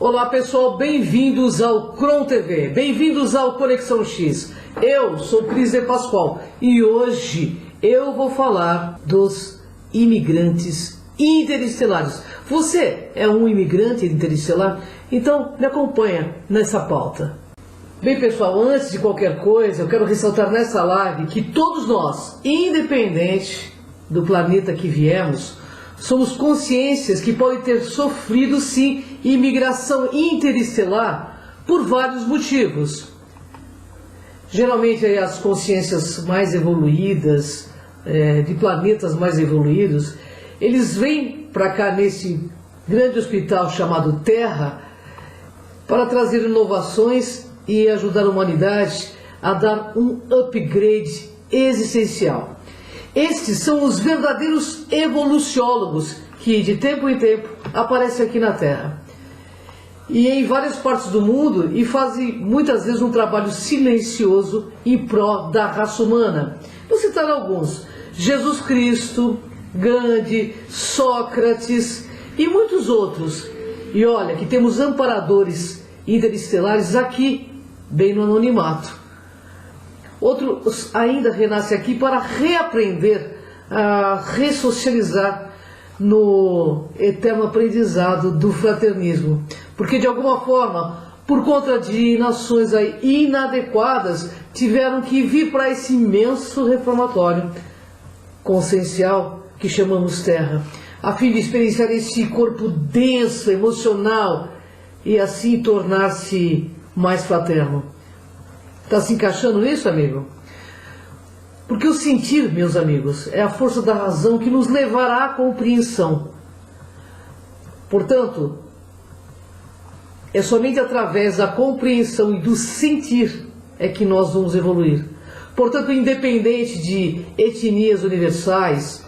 Olá pessoal, bem-vindos ao Cron TV, bem-vindos ao Conexão X. Eu sou Cris de Pascoal e hoje eu vou falar dos imigrantes interestelares. Você é um imigrante interestelar? Então me acompanha nessa pauta. Bem pessoal, antes de qualquer coisa, eu quero ressaltar nessa live que todos nós, independente do planeta que viemos, somos consciências que podem ter sofrido sim imigração interestelar por vários motivos. Geralmente as consciências mais evoluídas, de planetas mais evoluídos, eles vêm para cá nesse grande hospital chamado Terra para trazer inovações e ajudar a humanidade a dar um upgrade existencial. Estes são os verdadeiros evoluciólogos que de tempo em tempo aparecem aqui na Terra e em várias partes do mundo e fazem muitas vezes um trabalho silencioso em prol da raça humana. Vou citar alguns: Jesus Cristo, Gandhi, Sócrates e muitos outros. E olha que temos amparadores interestelares aqui, bem no anonimato. Outros ainda renascem aqui para reaprender a ressocializar no eterno aprendizado do fraternismo. Porque de alguma forma, por conta de nações aí inadequadas, tiveram que vir para esse imenso reformatório consciencial que chamamos Terra, a fim de experienciar esse corpo denso, emocional e assim tornar-se mais fraterno. Está se encaixando nisso, amigo? Porque o sentir, meus amigos, é a força da razão que nos levará à compreensão. Portanto, é somente através da compreensão e do sentir é que nós vamos evoluir. Portanto, independente de etnias universais,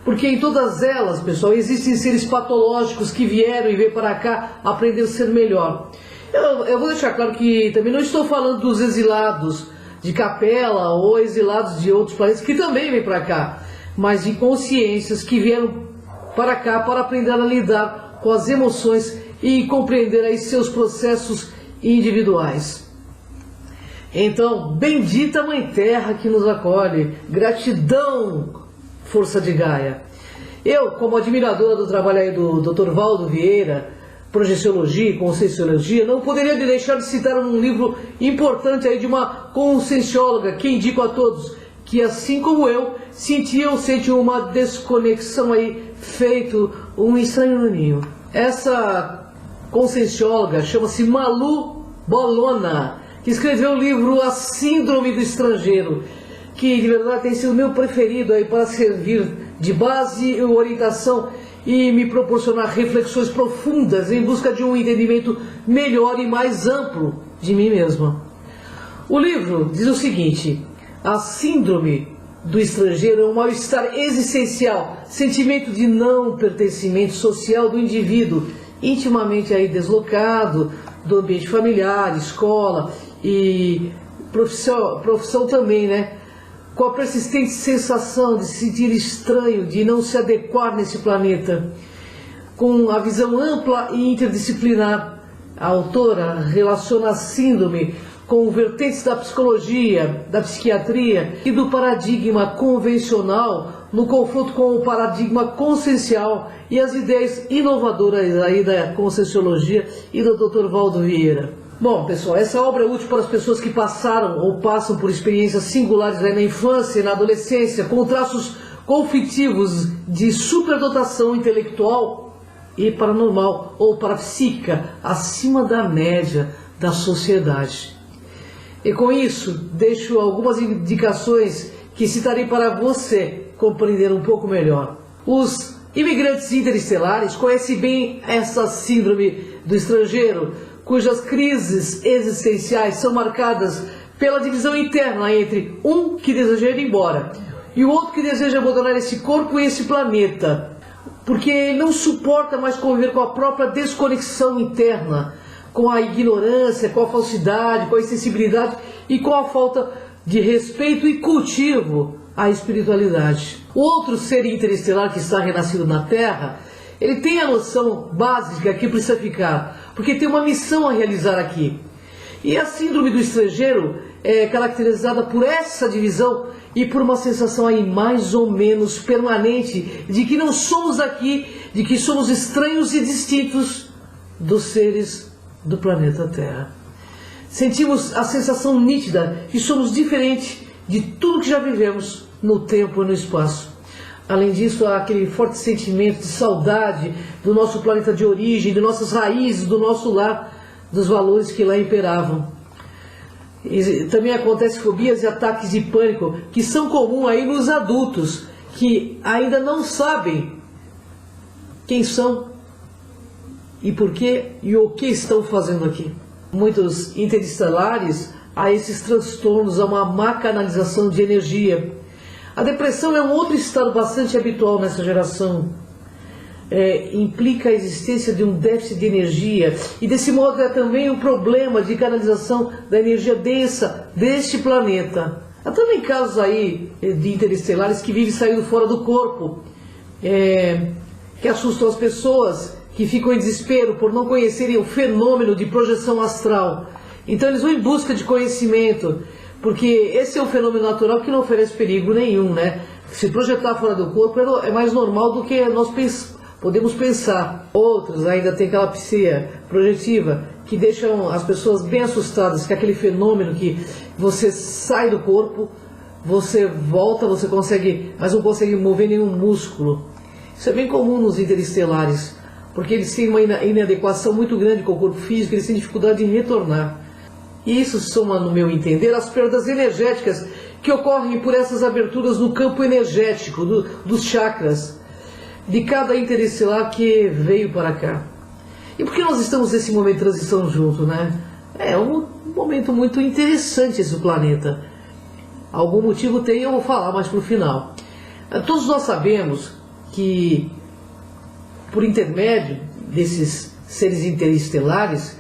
porque em todas elas, pessoal, existem seres patológicos que vieram e veio para cá aprender a ser melhor. Eu vou deixar claro que também não estou falando dos exilados de Capela ou exilados de outros países que também vêm para cá, mas de consciências que vieram para cá para aprender a lidar com as emoções e compreender aí seus processos individuais. Então, bendita Mãe Terra que nos acolhe, gratidão, força de Gaia. Eu, como admiradora do trabalho aí do Dr. Valdo Vieira, Projeciologia e Conscienciologia, não poderia deixar de citar um livro importante aí de uma consciencióloga que indico a todos, que assim como eu, sentia ou sente uma desconexão aí, feito um estranho no ninho. Essa consciencióloga chama-se Malu Bolona, que escreveu o livro A Síndrome do Estrangeiro, que de verdade tem sido meu preferido aí para servir de base e orientação e me proporcionar reflexões profundas em busca de um entendimento melhor e mais amplo de mim mesma. O livro diz o seguinte: a síndrome do estrangeiro é um mal-estar existencial, sentimento de não pertencimento social do indivíduo, intimamente aí deslocado do ambiente familiar, escola e profissão também, né? Com a persistente sensação de se sentir estranho, de não se adequar nesse planeta. Com a visão ampla e interdisciplinar, a autora relaciona a síndrome com vertentes da psicologia, da psiquiatria e do paradigma convencional no confronto com o paradigma consciencial e as ideias inovadoras aí da Conscienciologia e do Dr. Valdo Vieira. Bom, pessoal, essa obra é útil para as pessoas que passaram ou passam por experiências singulares na infância e na adolescência, com traços conflitivos de superdotação intelectual e paranormal ou parapsíquica acima da média da sociedade. E com isso, deixo algumas indicações que citarei para você compreender um pouco melhor. Os imigrantes interestelares conhecem bem essa síndrome do estrangeiro, cujas crises existenciais são marcadas pela divisão interna entre um que deseja ir embora e o outro que deseja abandonar esse corpo e esse planeta, porque ele não suporta mais conviver com a própria desconexão interna, com a ignorância, com a falsidade, com a insensibilidade e com a falta de respeito e cultivo à espiritualidade. O outro ser interestelar que está renascido na Terra Ele tem a noção básica que precisa ficar, porque tem uma missão a realizar aqui. E a síndrome do estrangeiro é caracterizada por essa divisão e por uma sensação aí mais ou menos permanente de que não somos aqui, de que somos estranhos e distintos dos seres do planeta Terra. Sentimos a sensação nítida que somos diferentes de tudo que já vivemos no tempo e no espaço. Além disso, há aquele forte sentimento de saudade do nosso planeta de origem, de nossas raízes, do nosso lar, dos valores que lá imperavam. E também acontecem fobias e ataques de pânico que são comuns aí nos adultos, que ainda não sabem quem são e por quê e o que estão fazendo aqui. Muitos interestelares, há esses transtornos, há uma má canalização de energia. A depressão é um outro estado bastante habitual nessa geração. Implica a existência de um déficit de energia e desse modo é também um problema de canalização da energia densa deste planeta. Há também casos aí de interestelares que vivem saindo fora do corpo, que assustam as pessoas, que ficam em desespero por não conhecerem o fenômeno de projeção astral. Então eles vão em busca de conhecimento, porque esse é um fenômeno natural que não oferece perigo nenhum, né? Se projetar fora do corpo é mais normal do que nós podemos pensar. Outros ainda têm calapsia projetiva, que deixam as pessoas bem assustadas com aquele fenômeno que você sai do corpo, você volta, você consegue, mas não consegue mover nenhum músculo. Isso é bem comum nos interestelares, porque eles têm uma inadequação muito grande com o corpo físico, eles têm dificuldade em retornar. E isso soma, no meu entender, as perdas energéticas que ocorrem por essas aberturas no campo energético, dos chakras, de cada interestelar que veio para cá. E por que nós estamos nesse momento de transição junto, né? É um momento muito interessante esse planeta. Algum motivo tem, eu vou falar mais para o final. Todos nós sabemos que, por intermédio desses seres interestelares,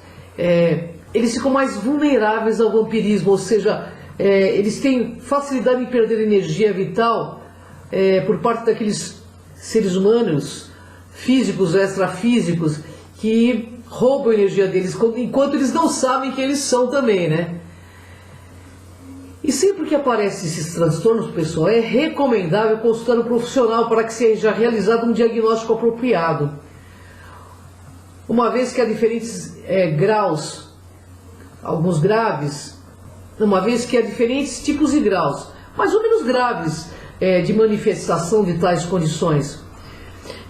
eles ficam mais vulneráveis ao vampirismo, ou seja, eles têm facilidade em perder energia vital por parte daqueles seres humanos, físicos, extrafísicos, que roubam a energia deles, enquanto eles não sabem quem eles são também, né? E sempre que aparecem esses transtornos, pessoal, é recomendável consultar um profissional para que seja realizado um diagnóstico apropriado. Uma vez que há diferentes graus, alguns graves, uma vez que há diferentes tipos de graus, mais ou menos graves, de manifestação de tais condições.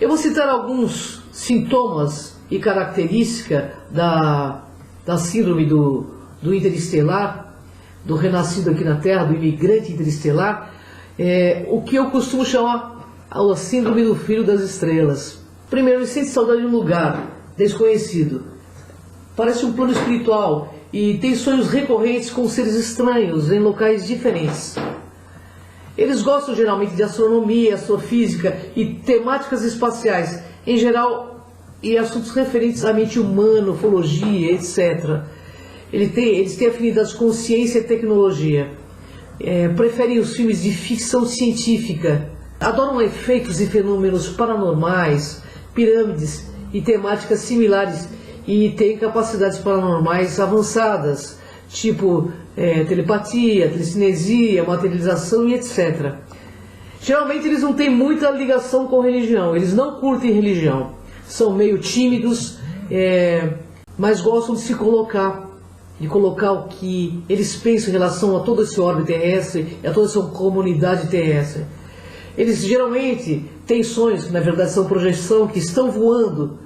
Eu vou citar alguns sintomas e características da síndrome do interestelar, do renascido aqui na Terra, do imigrante interestelar, o que eu costumo chamar a síndrome do filho das estrelas. Primeiro, ele sente saudade de um lugar desconhecido, parece um plano espiritual e tem sonhos recorrentes com seres estranhos em locais diferentes. Eles gostam geralmente de astronomia, astrofísica e temáticas espaciais, em geral, e assuntos referentes à mente humana, ufologia, etc. Eles têm afinidades com ciência e tecnologia, preferem os filmes de ficção científica, adoram efeitos e fenômenos paranormais, pirâmides e temáticas similares, e têm capacidades paranormais avançadas, tipo telepatia, telecinesia, materialização e etc. Geralmente eles não têm muita ligação com religião, eles não curtem religião, são meio tímidos, mas gostam de se colocar, o que eles pensam em relação a todo esse orbe terrestre e a toda essa comunidade terrestre. Eles geralmente têm sonhos, que na verdade são projeção, que estão voando,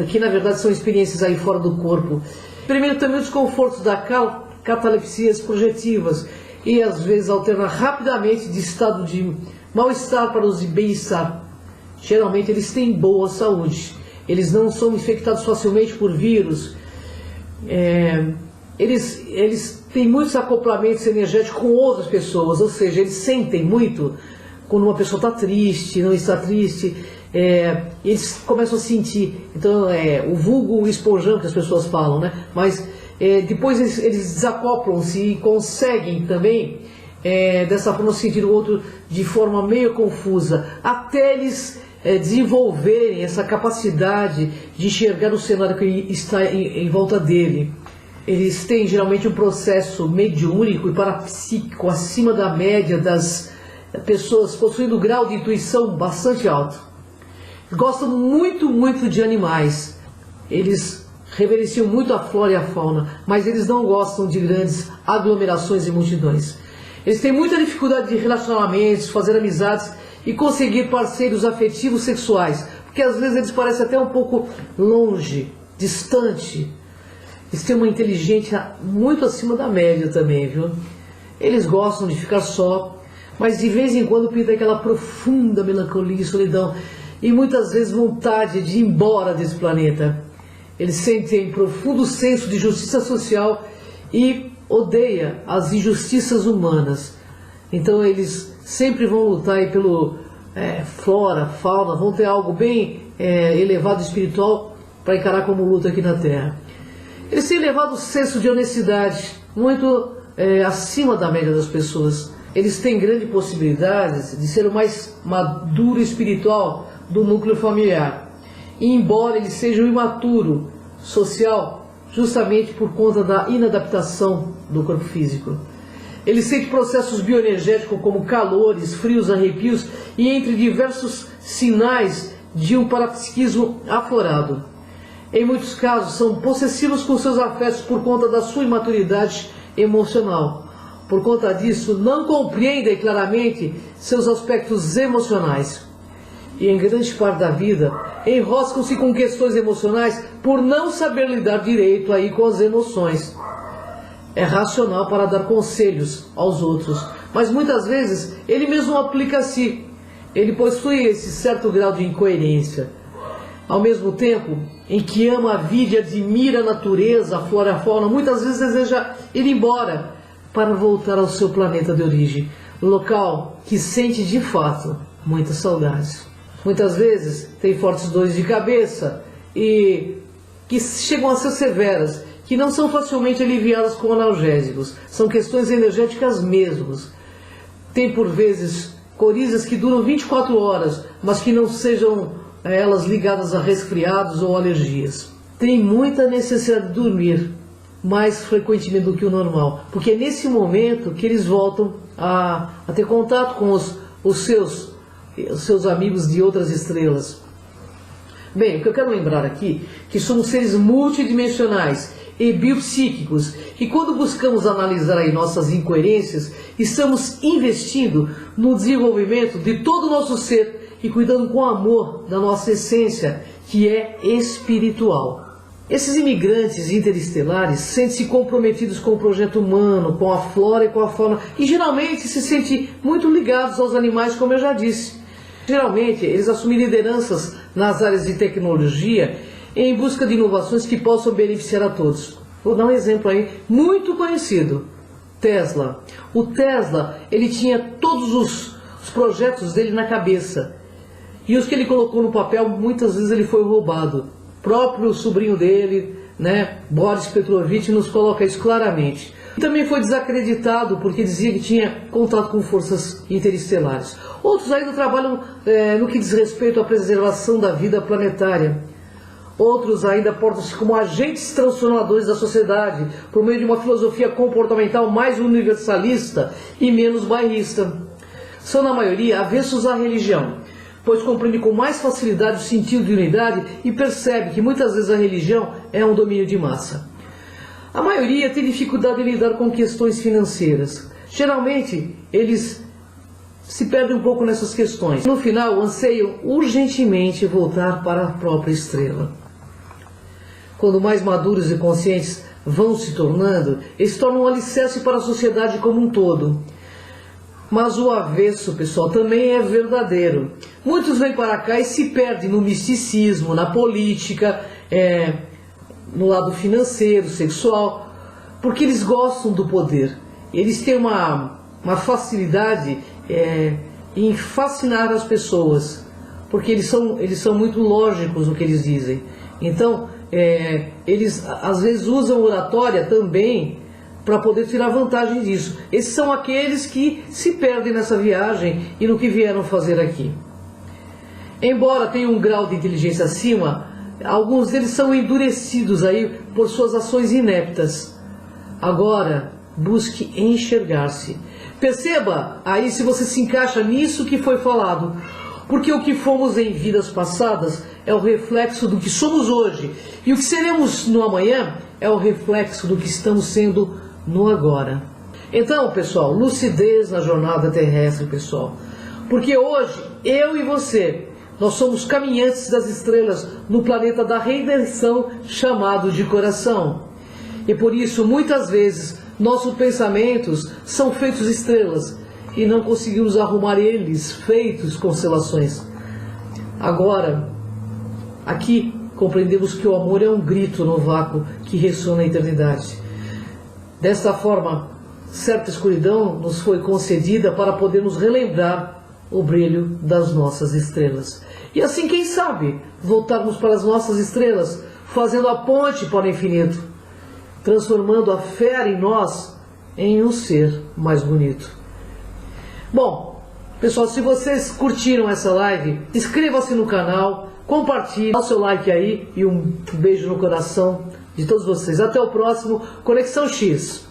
que na verdade são experiências aí fora do corpo. Primeiro também os desconfortos da catalepsias projetivas e às vezes alterna rapidamente de estado de mal-estar para os de bem-estar. Geralmente eles têm boa saúde, eles não são infectados facilmente por vírus, eles têm muitos acoplamentos energéticos com outras pessoas, ou seja, eles sentem muito quando uma pessoa está triste, não está triste, eles começam a sentir. Então o vulgo esponjão que as pessoas falam, né? Mas depois eles desacoplam-se e conseguem também dessa forma sentir o outro de forma meio confusa, até eles desenvolverem essa capacidade de enxergar o cenário que está em volta dele. Eles têm geralmente um processo mediúnico e parapsíquico acima da média das pessoas, possuindo um grau de intuição bastante alto. Gostam muito de animais. Eles reverenciam muito a flora e a fauna, mas eles não gostam de grandes aglomerações e multidões. Eles têm muita dificuldade de relacionamentos, fazer amizades e conseguir parceiros afetivos sexuais, porque às vezes eles parecem até um pouco longe, distante. Eles têm uma inteligência muito acima da média também, viu? Eles gostam de ficar só, mas de vez em quando pinta aquela profunda melancolia e solidão, e muitas vezes vontade de ir embora desse planeta. Eles sentem profundo senso de justiça social e odeia as injustiças humanas. Então eles sempre vão lutar aí pelo flora, fauna, vão ter algo bem elevado espiritual para encarar como luta aqui na Terra. Eles têm elevado senso de honestidade, muito acima da média das pessoas. Eles têm grande possibilidade de ser o mais maduro espiritual do núcleo familiar. E embora ele seja um imaturo social, justamente por conta da inadaptação do corpo físico. Ele sente processos bioenergéticos como calores, frios, arrepios e entre diversos sinais de um parapsiquismo aflorado. Em muitos casos são possessivos com seus afetos por conta da sua imaturidade emocional. Por conta disso, não compreendem claramente seus aspectos emocionais. E em grande parte da vida, enroscam-se com questões emocionais por não saber lidar direito aí com as emoções. É racional para dar conselhos aos outros, mas muitas vezes ele mesmo aplica a si. Ele possui esse certo grau de incoerência. Ao mesmo tempo em que ama a vida e admira a natureza, a flora e a fauna, muitas vezes deseja ir embora para voltar ao seu planeta de origem, local que sente de fato muitas saudades. Muitas vezes tem fortes dores de cabeça e que chegam a ser severas, que não são facilmente aliviadas com analgésicos, são questões energéticas mesmos. Tem por vezes corizas que duram 24 horas, mas que não sejam elas ligadas a resfriados ou alergias. Tem muita necessidade de dormir, mais frequentemente do que o normal, porque é nesse momento que eles voltam a ter contato com os seus amigos de outras estrelas. Bem, o que eu quero lembrar aqui é que somos seres multidimensionais e biopsíquicos, e quando buscamos analisar aí nossas incoerências, estamos investindo no desenvolvimento de todo o nosso ser e cuidando com amor da nossa essência, que é espiritual. Esses imigrantes interestelares sentem-se comprometidos com o projeto humano, com a flora e com a fauna, e geralmente se sentem muito ligados aos animais, como eu já disse. Geralmente eles assumem lideranças nas áreas de tecnologia em busca de inovações que possam beneficiar a todos. Vou dar um exemplo aí muito conhecido: Tesla. O Tesla, ele tinha todos os projetos dele na cabeça, e os que ele colocou no papel, muitas vezes ele foi roubado. O próprio sobrinho dele, Boris Petrovich, nos coloca isso claramente. Também foi desacreditado porque dizia que tinha contato com forças interestelares. Outros ainda trabalham no que diz respeito à preservação da vida planetária. Outros ainda portam-se como agentes transformadores da sociedade, por meio de uma filosofia comportamental mais universalista e menos bairrista. São, na maioria, avessos à religião, pois compreende com mais facilidade o sentido de unidade e percebe que muitas vezes a religião é um domínio de massa. A maioria tem dificuldade em lidar com questões financeiras. Geralmente, eles se perdem um pouco nessas questões. No final, anseiam urgentemente voltar para a própria estrela. Quando mais maduros e conscientes vão se tornando, eles tornam um alicerce para a sociedade como um todo. Mas o avesso, pessoal, também é verdadeiro. Muitos vêm para cá e se perdem no misticismo, na política, no lado financeiro, sexual, porque eles gostam do poder. Eles têm uma facilidade em fascinar as pessoas, porque eles são muito lógicos no que eles dizem. Então, eles às vezes usam oratória também para poder tirar vantagem disso. Esses são aqueles que se perdem nessa viagem e no que vieram fazer aqui. Embora tenham um grau de inteligência acima, alguns deles são endurecidos aí por suas ações ineptas. Agora, busque enxergar-se. Perceba aí se você se encaixa nisso que foi falado, porque o que fomos em vidas passadas é o reflexo do que somos hoje, e o que seremos no amanhã é o reflexo do que estamos sendo no agora. Então, pessoal, lucidez na jornada terrestre, pessoal, porque hoje, eu e você, nós somos caminhantes das estrelas no planeta da redenção chamado de coração. E por isso, muitas vezes, nossos pensamentos são feitos estrelas e não conseguimos arrumar eles feitos constelações. Agora, aqui compreendemos que o amor é um grito no vácuo que ressoa na eternidade. Desta forma, certa escuridão nos foi concedida para podermos relembrar o brilho das nossas estrelas. E assim, quem sabe, voltarmos para as nossas estrelas, fazendo a ponte para o infinito, transformando a fé em nós em um ser mais bonito. Bom, pessoal, se vocês curtiram essa live, inscreva-se no canal, compartilhe, dá o seu like aí e um beijo no coração de todos vocês. Até o próximo Conexão X.